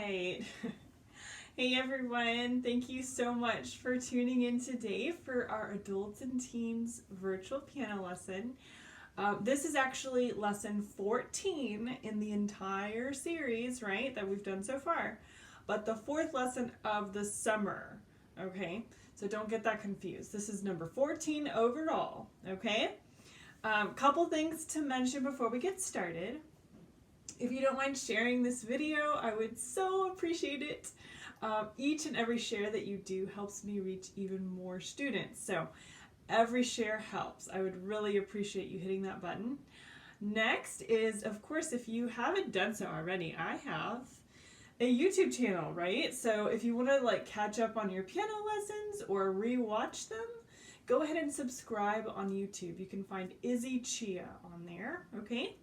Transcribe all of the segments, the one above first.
right. Hey everyone, thank you so much for tuning in today for our Adults and Teens virtual piano lesson. This is actually lesson 14 in the entire series, right, that we've done so far, but the fourth lesson of the summer, okay? So don't get that confused. This is number 14 overall, okay? Couple things to mention before we get started. If you don't mind sharing this video, I would so appreciate it. Each and every share that you do helps me reach even more students. So every share helps. I would really appreciate you hitting that button. Next is, of course, if you haven't done so already, I have a YouTube channel, right? So if you want to catch up on your piano lessons or rewatch them, go ahead and subscribe on YouTube. You can find Izzy Chia on there, okay?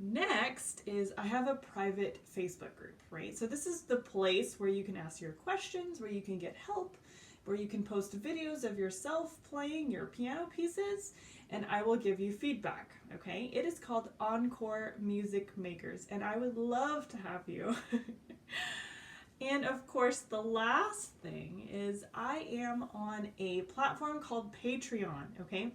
Next is I have a private Facebook group, right? So this is the place where you can ask your questions, where you can get help, where you can post videos of yourself playing your piano pieces, and I will give you feedback, okay? It is called Encore Music Makers, and I would love to have you. And of course, the last thing is I am on a platform called Patreon, okay?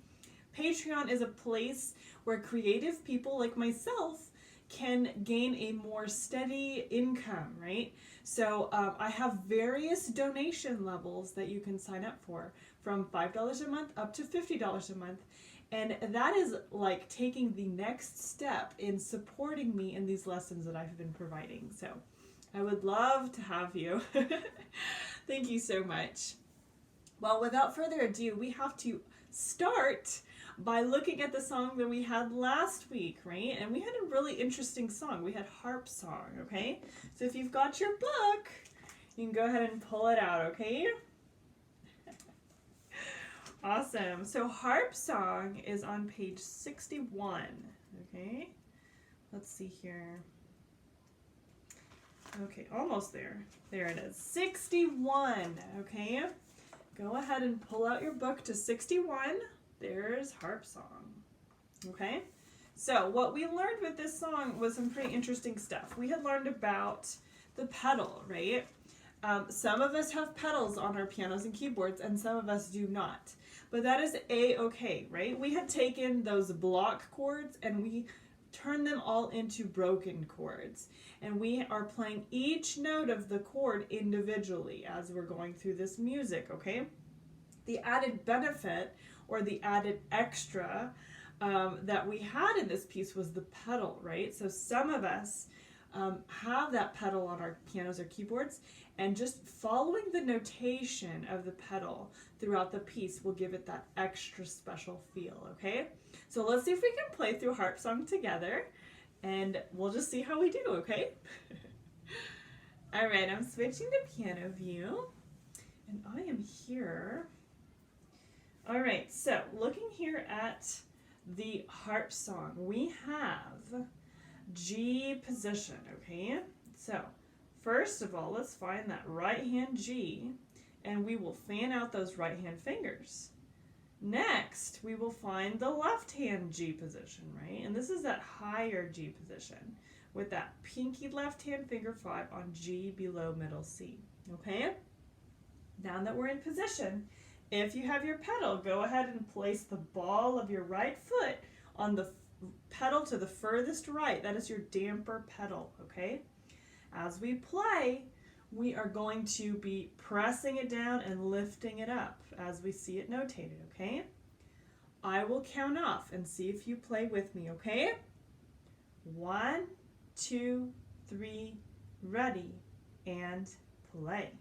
Patreon is a place where creative people like myself can gain a more steady income, right? So I have various donation levels that you can sign up for, from $5 a month up to $50 a month. And that is like taking the next step in supporting me in these lessons that I've been providing. So I would love to have you. Thank you so much. Well, without further ado, we have to start by looking at the song that we had last week, right? And we had a really interesting song. We had Harp Song, okay? So if you've got your book, you can go ahead and pull it out, okay? Awesome. So Harp Song is on page 61, okay? Let's see here. Okay, almost there. There it is. 61, okay? Go ahead and pull out your book to 61. There's Harp Song. Okay? So what we learned with this song was some pretty interesting stuff. We had learned about the pedal, right? Some of us have pedals on our pianos and keyboards, and some of us do not. But that is A-okay, right? We had taken those block chords and we turned them all into broken chords. And we are playing each note of the chord individually as we're going through this music, okay? The added benefit or the added extra that we had in this piece was the pedal, right? So some of us have that pedal on our pianos or keyboards, and just following the notation of the pedal throughout the piece will give it that extra special feel, okay? So let's see if we can play through Harp Song together, and we'll just see how we do, okay? All right, I'm switching to piano view, and I am here. All right, so looking here at the Harp Song, we have G position, okay? So first of all, let's find that right hand G, and we will fan out those right hand fingers. Next, we will find the left hand G position, right? And this is that higher G position with that pinky left hand finger 5 on G below middle C, okay? Now that we're in position, if you have your pedal, go ahead and place the ball of your right foot on the pedal to the furthest right. That is your damper pedal, okay? As we play, we are going to be pressing it down and lifting it up as we see it notated, okay? I will count off and see if you play with me, okay? 1, 2, 3, ready, and play.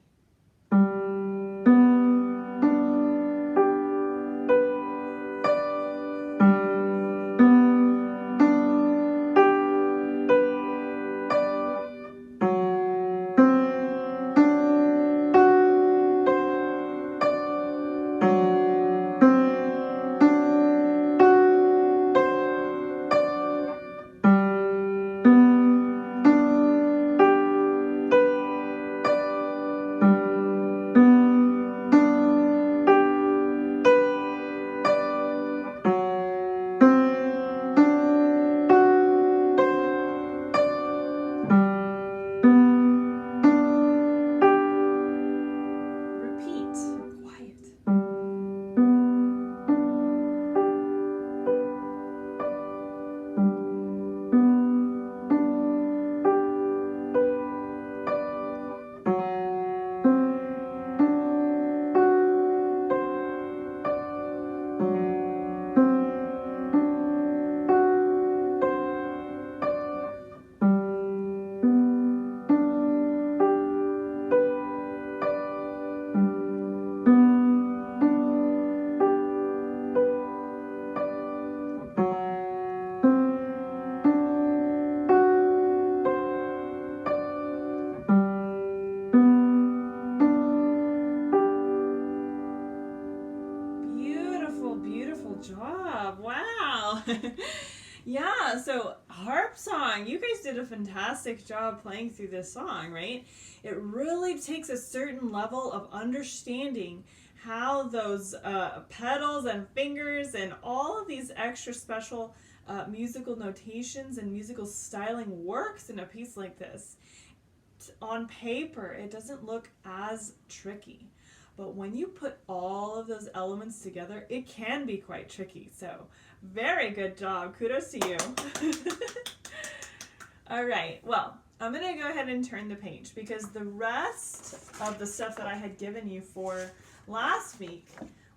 Yeah, so Harp Song, you guys did a fantastic job playing through this song, right? It really takes a certain level of understanding how those pedals and fingers and all of these extra special musical notations and musical styling works in a piece like this. On paper, it doesn't look as tricky. But when you put all of those elements together, it can be quite tricky. So, very good job. Kudos to you. All right. Well, I'm going to go ahead and turn the page because the rest of the stuff that I had given you for last week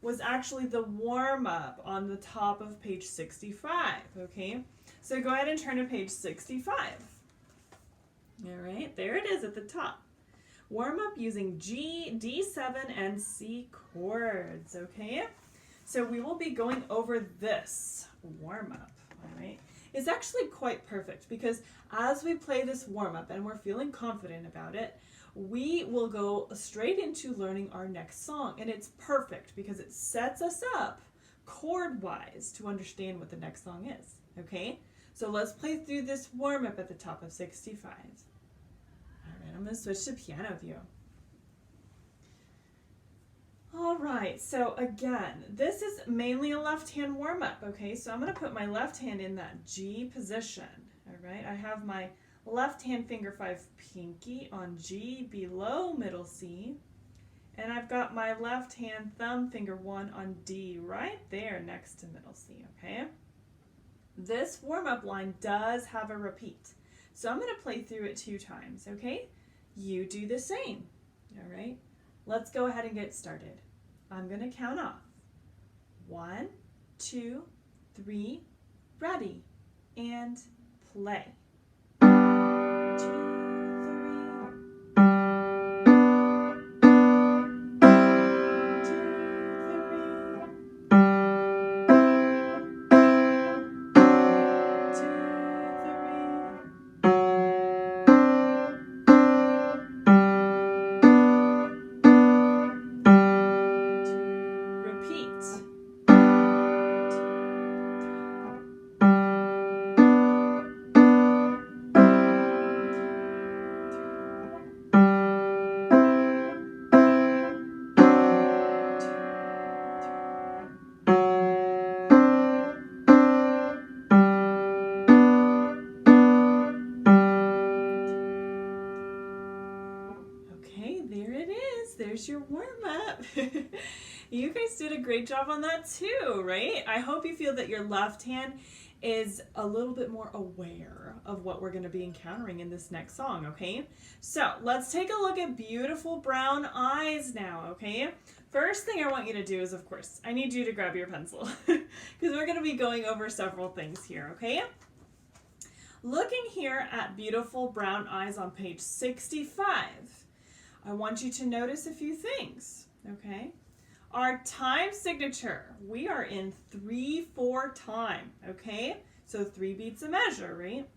was actually the warm-up on the top of page 65. Okay? So, go ahead and turn to page 65. All right. There it is at the top. Warm up using G, D7, and C chords, okay? So we will be going over this warm up, all right? It's actually quite perfect because as we play this warm up and we're feeling confident about it, we will go straight into learning our next song. And it's perfect because it sets us up chord-wise to understand what the next song is, okay? So let's play through this warm up at the top of 65. I'm going to switch to piano view. All right, so again, this is mainly a left hand warm up, okay? So I'm going to put my left hand in that G position, all right? I have my left hand finger 5 pinky on G below middle C, and I've got my left hand thumb finger 1 on D right there next to middle C, okay? This warm up line does have a repeat, so I'm going to play through it 2 times, okay? You do the same, all right? Let's go ahead and get started. I'm going to count off. 1, 2, 3, ready, and play. 2, there's your warm-up. You guys did a great job on that too, right? I hope you feel that your left hand is a little bit more aware of what we're going to be encountering in this next song, okay? So let's take a look at Beautiful Brown Eyes now, okay? First thing I want you to do is, of course, I need you to grab your pencil because we're going to be going over several things here, okay? Looking here at Beautiful Brown Eyes on page 65, I want you to notice a few things, okay? Our time signature, we are in 3/4 time, okay? So 3 beats a measure, right?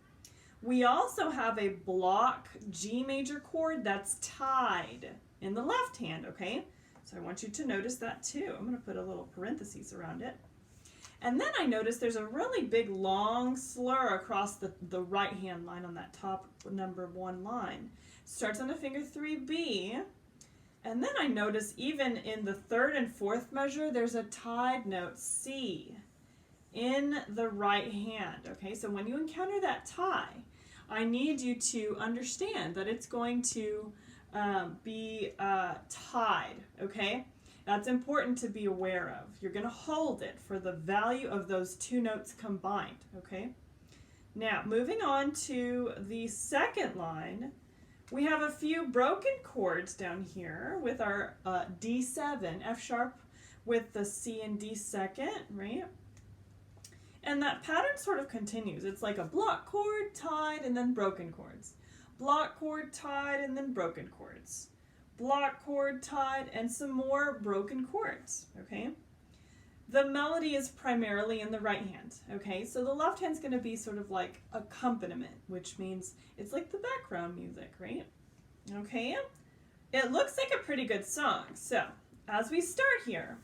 We also have a block G major chord that's tied in the left hand, okay? So I want you to notice that too. I'm going to put a little parentheses around it. And then I notice there's a really big long slur across the right hand line on that top number 1 line. Starts on the finger 3B, and then I notice even in the 3rd and 4th measure, there's a tied note C in the right hand, okay? So when you encounter that tie, I need you to understand that it's going to be tied, okay? That's important to be aware of. You're going to hold it for the value of those 2 notes combined, okay? Now, moving on to the 2nd line, we have a few broken chords down here with our D7, F sharp with the C and D second, right? And that pattern sort of continues. It's like a block chord, tied, and then broken chords. Block chord, tied, and then broken chords. Block chord, tied, and some more broken chords, okay? The melody is primarily in the right hand, okay? So the left hand's going to be sort of like accompaniment, which means it's like the background music, right? Okay? It looks like a pretty good song. So as we start here,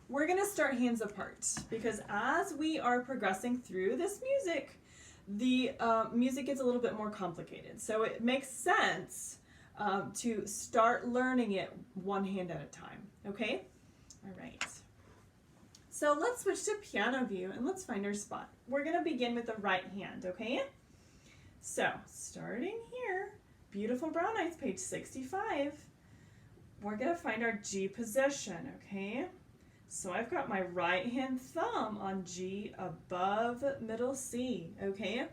we're going to start hands apart because as we are progressing through this music, the music gets a little bit more complicated. So it makes sense to start learning it one hand at a time, okay? All right. So let's switch to piano view and let's find our spot. We're going to begin with the right hand, okay? So starting here, beautiful brown eyes, page 65, we're going to find our G position, okay? So I've got my right hand thumb on G above middle C, okay?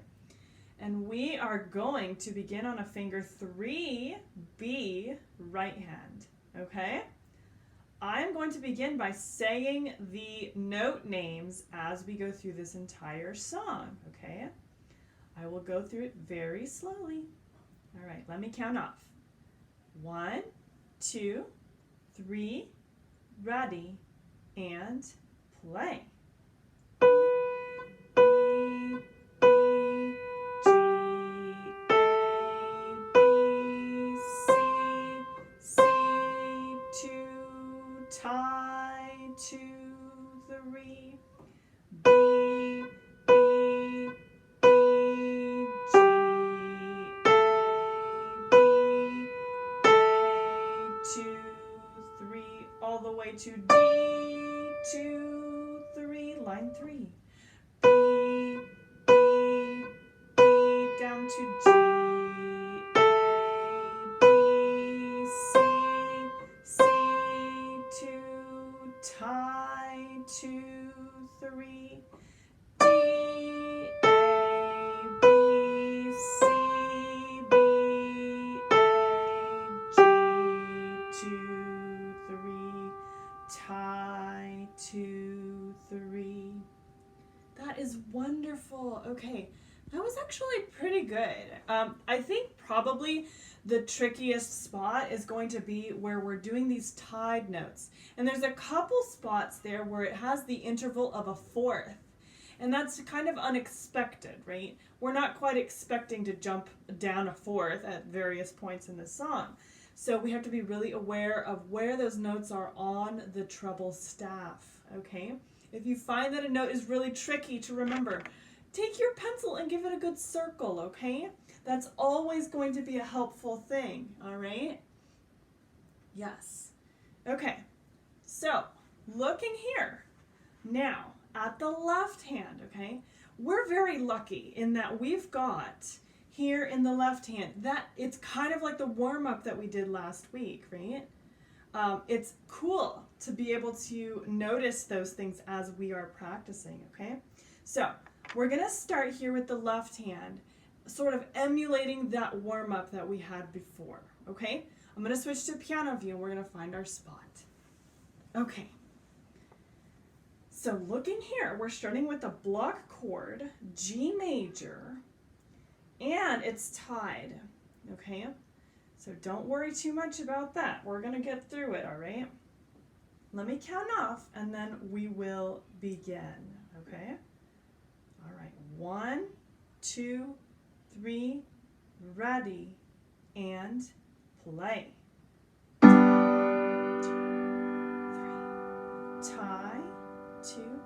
And we are going to begin on a finger 3, B, right hand, okay? I'm going to begin by saying the note names as we go through this entire song, okay? I will go through it very slowly. All right, let me count off. 1, 2, 3, ready, and play. B, B, B, G, A, B, C, C, 2, tie, 2, 3, B, B, B, G, A, B, A, 2, 3, all the way to D, 2, 3, line 3. B, B, B, down to G, A, B, C, C, 2, tie, 2, 3, D, A, B, C, B, A, G, 2, 3, tie, 2, 3. That is wonderful. Okay, that was actually pretty good. I think probably the trickiest spot is going to be where we're doing these tied notes. And there's a couple spots there where it has the interval of a fourth. And that's kind of unexpected, right? We're not quite expecting to jump down a fourth at various points in the song. So we have to be really aware of where those notes are on the treble staff, okay? If you find that a note is really tricky to remember, take your pencil and give it a good circle, okay? That's always going to be a helpful thing, all right? Yes. Okay, so looking here, now at the left hand, okay? We're very lucky in that we've got here in the left hand, that it's kind of like the warm-up that we did last week, right? It's cool to be able to notice those things as we are practicing, okay? So we're gonna start here with the left hand, sort of emulating that warm-up that we had before, okay? I'm gonna switch to piano view and we're gonna find our spot. Okay. So looking here, we're starting with a block chord, G major, and it's tied, okay? So don't worry too much about that. We're going to get through it, all right? Let me count off, and then we will begin, okay? All right, 1, 2, 3, ready, and play. 2, 3, tie, 2,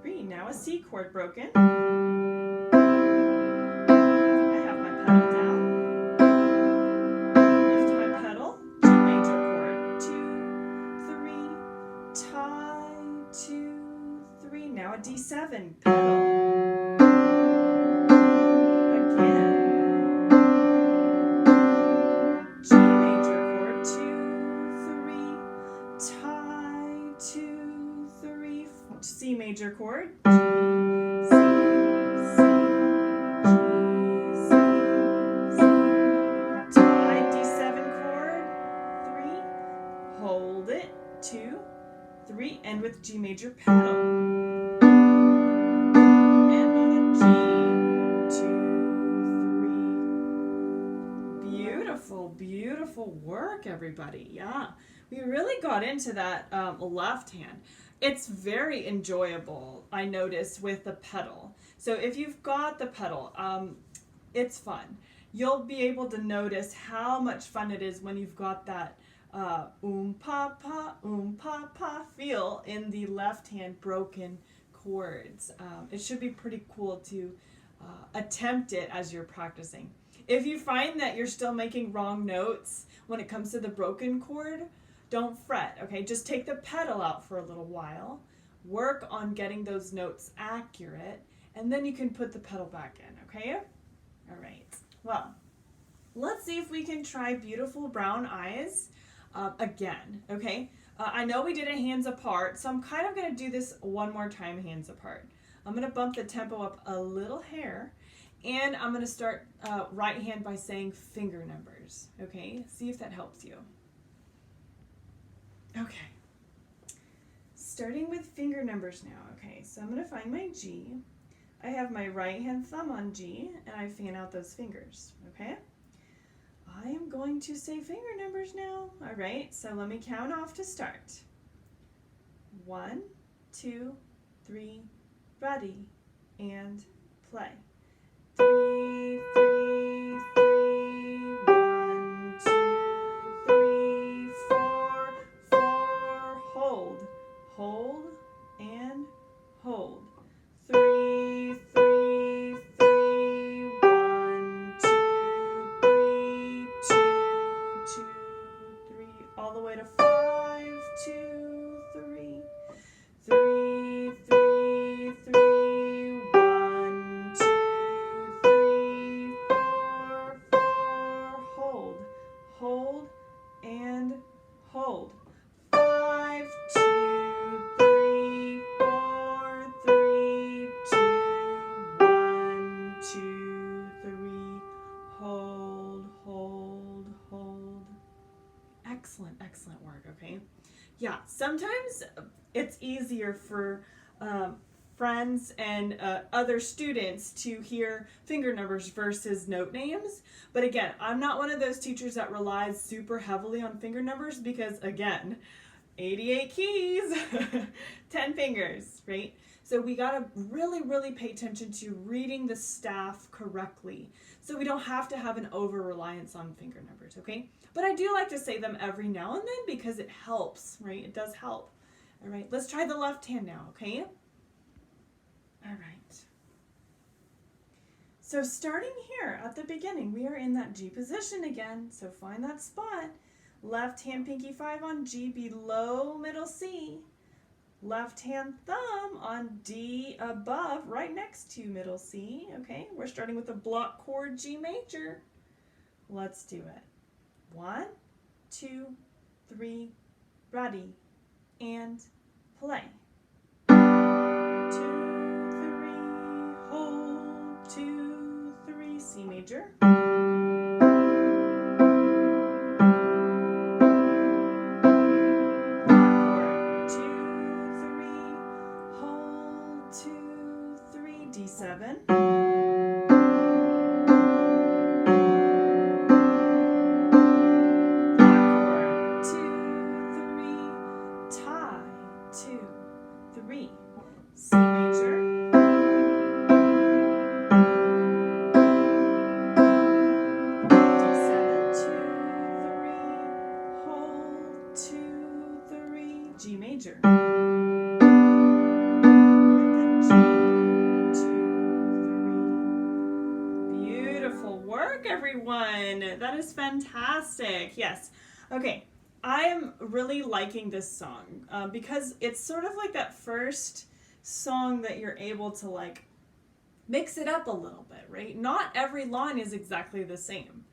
3. Now a C chord broken. I have my pedal down. Lift my pedal. G major chord. 2, 3, tie, 2, 3. Now a D7 pedal. Again. G major chord. 2, 3, tie, 2, 3. C major chord. G, C, C, G, C, C. Tie, D7 chord. 3. Hold it. 2, 3. End with G major pedal. And on a G. 2, 3. Beautiful, beautiful work, everybody. Yeah. We really got into that left hand. It's very enjoyable, I notice, with the pedal. So if you've got the pedal, it's fun. You'll be able to notice how much fun it is when you've got that pa pa feel in the left hand broken chords. It should be pretty cool to attempt it as you're practicing. If you find that you're still making wrong notes when it comes to the broken chord, don't fret, okay? Just take the pedal out for a little while, work on getting those notes accurate, and then you can put the pedal back in, okay? All right, well, let's see if we can try Beautiful Brown Eyes again, okay? I know we did it hands apart, so I'm kind of gonna do this one more time hands apart. I'm gonna bump the tempo up a little hair, and I'm gonna start right hand by saying finger numbers, okay? See if that helps you. Okay, starting with finger numbers now, okay? So I'm gonna find my G. I have my right hand thumb on G, and I fan out those fingers, okay? I am going to say finger numbers now. All right, so let me count off to start. 1, 2, 3, ready, and play. 3, 3, 3, 1, 2, 3, 4, 4, hold, hold, and hold. 3, 3, 3, 1, 2, 3, 2, 2, 3, all the way to 5, 2, 3, 3, 3, 3, 1, 2, 3, 4, 4, hold, hold, and hold. 5, 2, 3, 4, 3, 2, 1, 2, 3, hold, hold, hold. Excellent, excellent work, okay? Yeah, sometimes it's easier for friends and other students to hear finger numbers versus note names. But again, I'm not one of those teachers that relies super heavily on finger numbers because, again, 88 keys, 10 fingers, right? So we gotta really, really pay attention to reading the staff correctly so we don't have to have an over-reliance on finger numbers, okay? But I do like to say them every now and then because it helps, right? It does help. All right, let's try the left hand now, okay? All right. So starting here at the beginning, we are in that G position again, so find that spot. Left hand pinky 5 on G below middle C. Left hand thumb on D above, right next to middle C. Okay, we're starting with a block chord G major. Let's do it. 1, 2, 3, ready, and play. 2, 3, hold, 2, 3, C major. D7. Chord 2, 3, tie 2, 3, C major. D7, 2, 3, hold 2, 3, G major. Everyone, that is fantastic. Yes. Okay, I am really liking this song because it's sort of like that first song that you're able to like mix it up a little bit, right? Not every line is exactly the same.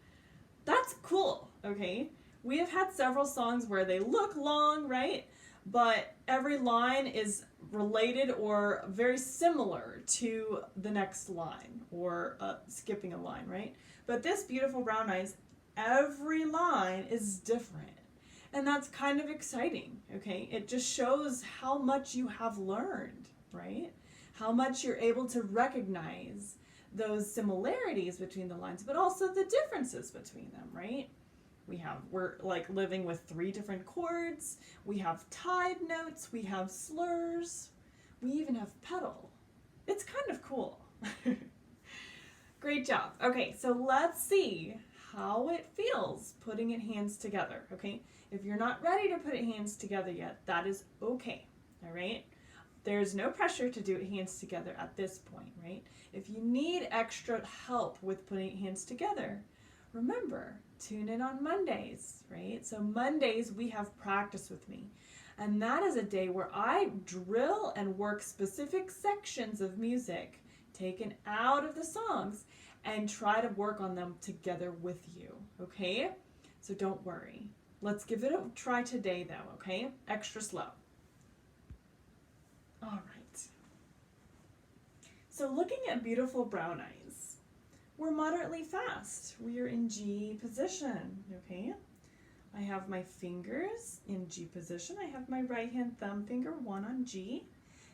That's cool, okay? We have had several songs where they look long, right? But every line is related or very similar to the next line or skipping a line, right? But this Beautiful Brown Eyes, every line is different. And that's kind of exciting, okay? It just shows how much you have learned, right? How much you're able to recognize those similarities between the lines, but also the differences between them, right? We're like living with 3 different chords. We have tied notes. We have slurs. We even have pedal. It's kind of cool. Great job. Okay, so let's see how it feels putting it hands together, okay? If you're not ready to put it hands together yet, that is okay, all right? There's no pressure to do it hands together at this point, right? If you need extra help with putting hands together, remember, tune in on Mondays, right? So Mondays we have practice with me. And that is a day where I drill and work specific sections of music taken out of the songs and try to work on them together with you, okay? So don't worry. Let's give it a try today though, okay? Extra slow. All right. So looking at Beautiful Brown Eyes, we're moderately fast. We are in G position, okay? I have my fingers in G position. I have my right hand thumb finger 1 on G,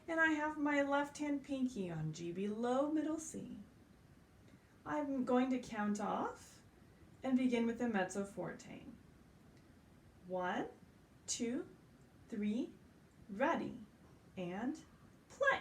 and I have my left hand pinky on G below middle C. I'm going to count off and begin with the mezzo forte. 1, 2, 3, ready, and play.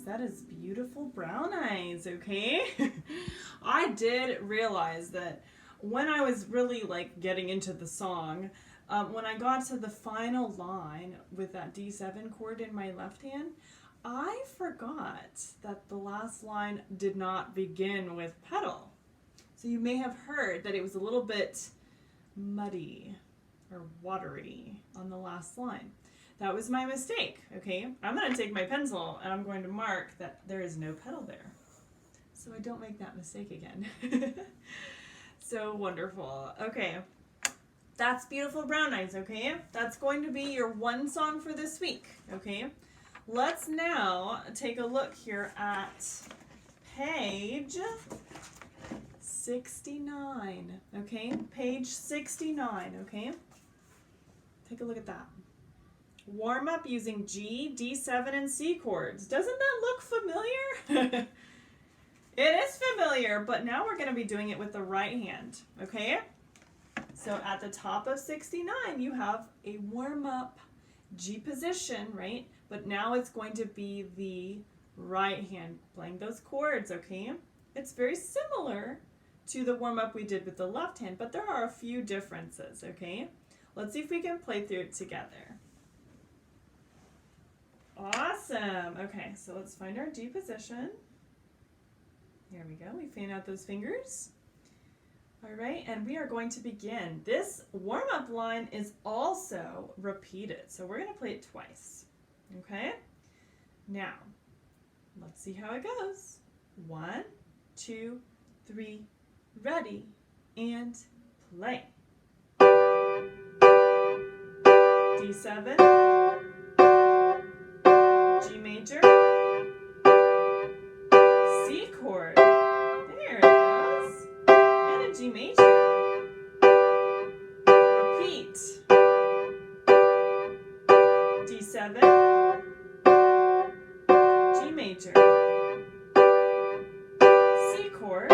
That is Beautiful Brown Eyes, okay? I did realize that when I was really like getting into the song, when I got to the final line with that D7 chord in my left hand, I forgot that the last line did not begin with pedal. So you may have heard that it was a little bit muddy or watery on the last line. That was my mistake, okay? I'm going to take my pencil and I'm going to mark that there is no pedal there, so I don't make that mistake again. So wonderful. Okay, that's Beautiful Brown Eyes, okay? That's going to be your one song for this week, okay? Let's now take a look here at page 69, okay? Page 69, okay? Take a look at that. Warm up using G, D7, and C chords. Doesn't that look familiar? It is familiar, but now we're going to be doing it with the right hand, okay? So at the top of 69, you have a warm up G position, right? But now it's going to be the right hand playing those chords, okay? It's very similar to the warm up we did with the left hand, but there are a few differences, okay? Let's see if we can play through it together. Awesome. Okay, so let's find our G position. Here we go. We fan out those fingers. All right, and we are going to begin. This warm-up line is also repeated, so we're going to play it twice. Okay? Now, let's see how it goes. 1, 2, 3, ready, and play. D7. G major, C chord, there it goes, and a G major, repeat, D7, G major, C chord,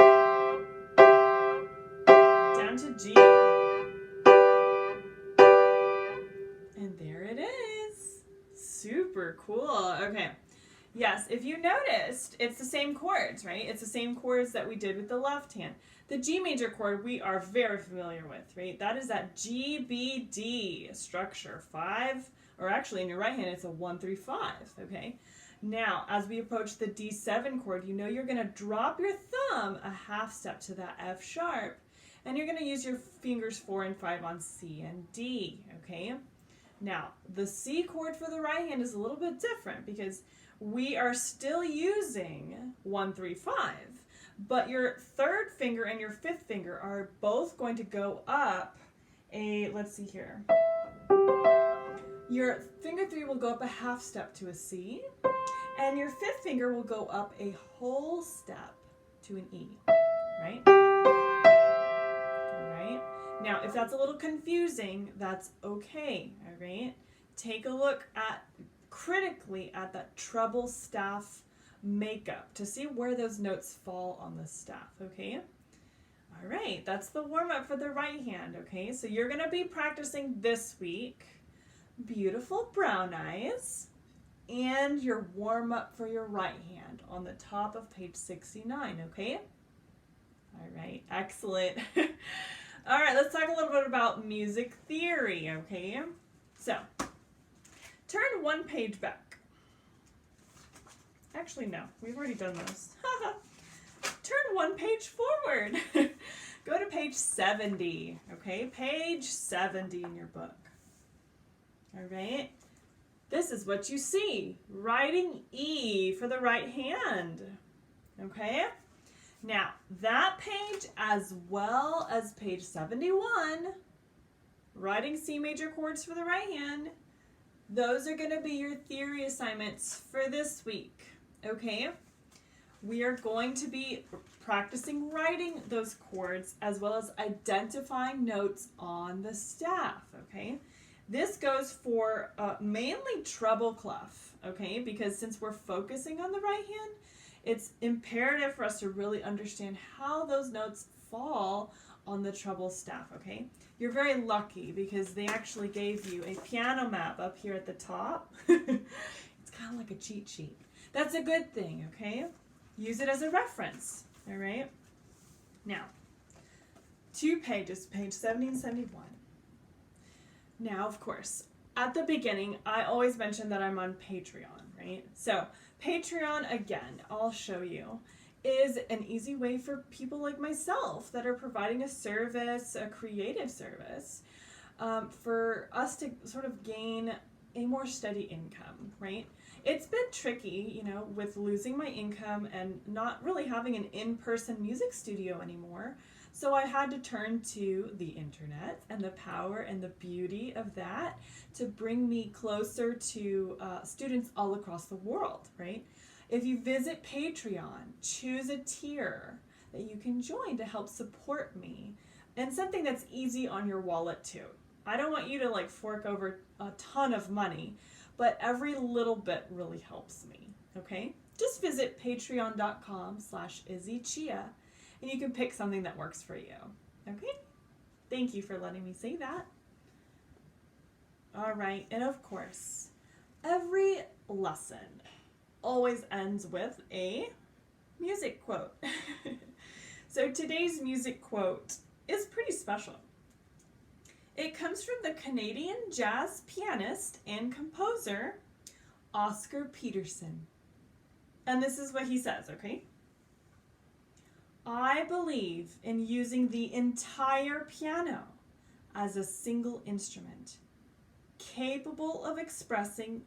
down to G, and there it is. Super cool. Okay. Yes, if you noticed, it's the same chords, right? It's the same chords that we did with the left hand. The G major chord we are very familiar with, right? That is that G, B, D structure. 5, or actually in your right hand, it's a 1, 3, 5, okay? Now, as we approach the D7 chord, you know you're going to drop your thumb a half step to that F sharp, and you're going to use your fingers 4 and 5 on C and D, okay? Now, the C chord for the right hand is a little bit different because we are still using 1, 3, 5, but your third finger and your fifth finger are both going to go up let's see here. Your finger 3 will go up a half step to a C, and your fifth finger will go up a whole step to an E, right? All right. Now, if that's a little confusing, that's okay, all right? Take a look critically at that treble staff makeup to see where those notes fall on the staff, okay? All right, that's the warm-up for the right hand, okay? So you're gonna be practicing this week Beautiful Brown Eyes and your warm-up for your right hand on the top of page 69, okay? All right, excellent. All right, let's talk a little bit about music theory, okay? So, turn one page back. Actually, no, we've already done those. Turn one page forward. Go to page 70, okay? Page 70 in your book. All right? This is what you see. Writing E for the right hand, okay? Now, that page as well as page 71, writing C major chords for the right hand, those are going to be your theory assignments for this week, okay? We are going to be practicing writing those chords as well as identifying notes on the staff, okay? This goes for mainly treble clef, okay? Because since we're focusing on the right hand, it's imperative for us to really understand how those notes fall on the treble staff, okay? You're very lucky because they actually gave you a piano map up here at the top. It's kind of like a cheat sheet. That's a good thing, okay? Use it as a reference, all right? Now, 2 pages, page 70 and 71. Now, of course, at the beginning, I always mention that I'm on Patreon, right? So, Patreon, again, I'll show you, is an easy way for people like myself that are providing a service, a creative service, for us to sort of gain a more steady income, right? It's been tricky, you know, with losing my income and not really having an in-person music studio anymore. So I had to turn to the internet and the power and the beauty of that to bring me closer to students all across the world, right? If you visit Patreon, choose a tier that you can join to help support me and something that's easy on your wallet too. I don't want you to like fork over a ton of money, but every little bit really helps me, okay? Just visit patreon.com/IzzyChia and you can pick something that works for you, okay? Thank you for letting me say that. All right, and of course, every lesson always ends with a music quote. So today's music quote is pretty special. It comes from the Canadian jazz pianist and composer, Oscar Peterson. And this is what he says, okay? I believe in using the entire piano as a single instrument, capable of expressing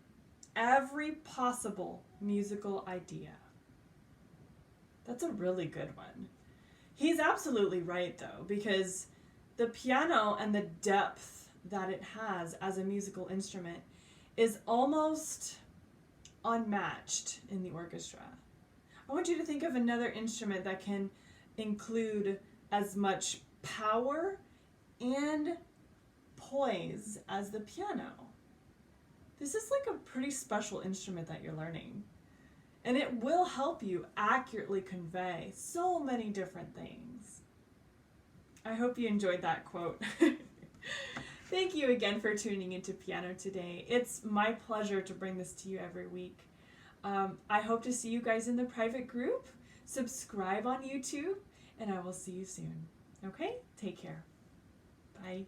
every possible musical idea. That's a really good one. He's absolutely right, though, because the piano and the depth that it has as a musical instrument is almost unmatched in the orchestra. I want you to think of another instrument that can include as much power and poise as the piano. This is like a pretty special instrument that you're learning. And it will help you accurately convey so many different things. I hope you enjoyed that quote. Thank you again for tuning into Piano today. It's my pleasure to bring this to you every week. I hope to see you guys in the private group. Subscribe on YouTube, and I will see you soon. Okay? Take care. Bye.